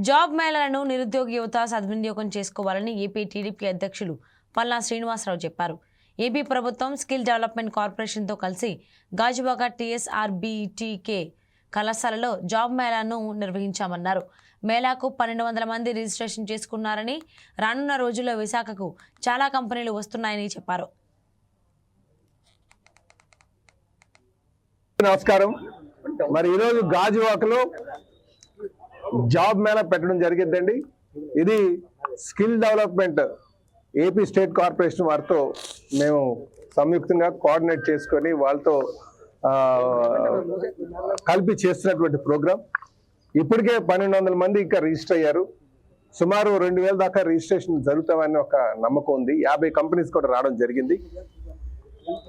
Job మేళలను నిరుద్యోగ యువత సద్వినియోగం చేసుకోవాలని ఏపీ టీడీపీ అధ్యక్షులు పల్లా శ్రీనివాసరావు చెప్పారు. ఏపీ ప్రభుత్వం స్కిల్ డెవలప్మెంట్ కార్పొరేషన్తో కలిసి గాజువాక టీఎస్ఆర్బీటీకే కళాశాలలో జాబ్ మేళాను నిర్వహించామన్నారు. మేళాకు 1200 మంది రిజిస్ట్రేషన్ చేసుకున్నారని, రానున్న రోజుల్లో విశాఖకు చాలా కంపెనీలు వస్తున్నాయని చెప్పారు. నమస్కారం. మరి ఈరోజు గాజువాకలో జాబ్ మేళా పెట్టడం జరిగిందండి. ఇది skill development AP state corporation వారితో మేము సంయుక్తంగా కోఆర్డినేట్ చేసుకొని వాళ్ళతో కలిపి చేస్తున్నటువంటి ప్రోగ్రాం. ఇప్పటికే 1200 మంది ఇంకా రిజిస్టర్ అయ్యారు. సుమారు 2000 దాకా రిజిస్ట్రేషన్ జరుగుతామని ఒక నమ్మకం ఉంది. 50 కంపెనీస్ కూడా రావడం జరిగింది.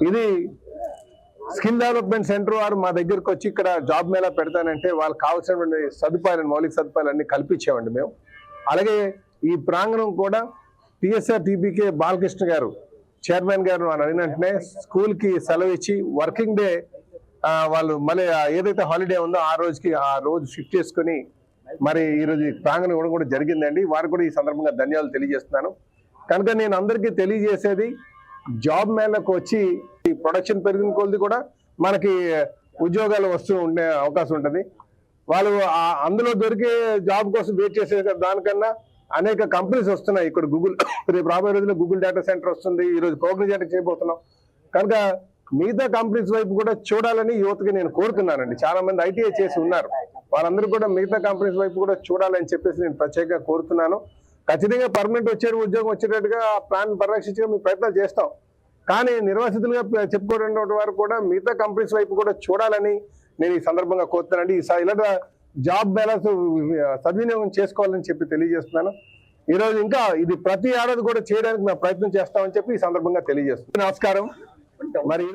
ఇది స్కిల్ డెవలప్మెంట్ సెంటర్ వారు మా దగ్గరకు వచ్చి ఇక్కడ జాబ్ మేళా పెడతానంటే వాళ్ళకి కావాల్సినటువంటి సదుపాయాలను, మౌలిక సదుపాయాలన్నీ కల్పించామండి మేము. అలాగే ఈ ప్రాంగణం కూడా టీఎస్ఆర్ టీపీకే బాలకృష్ణ గారు చైర్మన్ గారు అని అడిగినట్టునే స్కూల్కి సెలవు ఇచ్చి వర్కింగ్ డే వాళ్ళు మళ్ళీ ఏదైతే హాలిడే ఉందో ఆ రోజు షిఫ్ట్ చేసుకుని మరి ఈరోజు ప్రాంగణం కూడా జరిగిందండి. వారికి కూడా ఈ సందర్భంగా ధన్యవాదాలు తెలియజేస్తున్నాను. కనుక నేను అందరికీ తెలియజేసేది, జాబ్ మేళకు వచ్చి ప్రొడక్షన్ పెరిగిన కొద్ది కూడా మనకి ఉద్యోగాలు వస్తూ ఉండే అవకాశం ఉంటుంది. వాళ్ళు అందులో దొరికే జాబ్ కోసం వెయిట్ చేసే దానికన్నా అనేక కంపెనీస్ వస్తున్నాయి. ఇక్కడ గూగుల్, రేపు రాబోయే రోజుల్లో గూగుల్ డేటా సెంటర్ వస్తుంది. ఈరోజు కోగ్నిజెంట్ చేయబోతున్నాం. కనుక మిగతా కంపెనీస్ వైపు కూడా చూడాలని యువతకి నేను కోరుతున్నానండి. చాలా మంది ఐటీఐ చేసి ఉన్నారు. వాళ్ళందరూ కూడా మిగతా కంపెనీస్ వైపు కూడా చూడాలని చెప్పేసి నేను ప్రత్యేకంగా కోరుతున్నాను. ఖచ్చితంగా పర్మనెంట్ ఉద్యోగం వచ్చేటట్టుగా ఆ ప్లాన్ పరిరక్షించడం మేము ప్రయత్నాలు చేస్తాం. కానీ నిర్వాసితులుగా చెప్పుకోవడం వారు కూడా మిగతా కంపెనీస్ వైపు కూడా చూడాలని నేను ఈ సందర్భంగా కోరుతున్నానండి. ఇలా జాబ్ బ్యాలెన్స్ సద్వినియోగం చేసుకోవాలని చెప్పి తెలియజేస్తున్నాను. ఈరోజు ఇంకా ఇది ప్రతి ఏడాది కూడా చేయడానికి మేము ప్రయత్నం చేస్తామని చెప్పి ఈ సందర్భంగా తెలియజేస్తున్నాను. నమస్కారం. మరి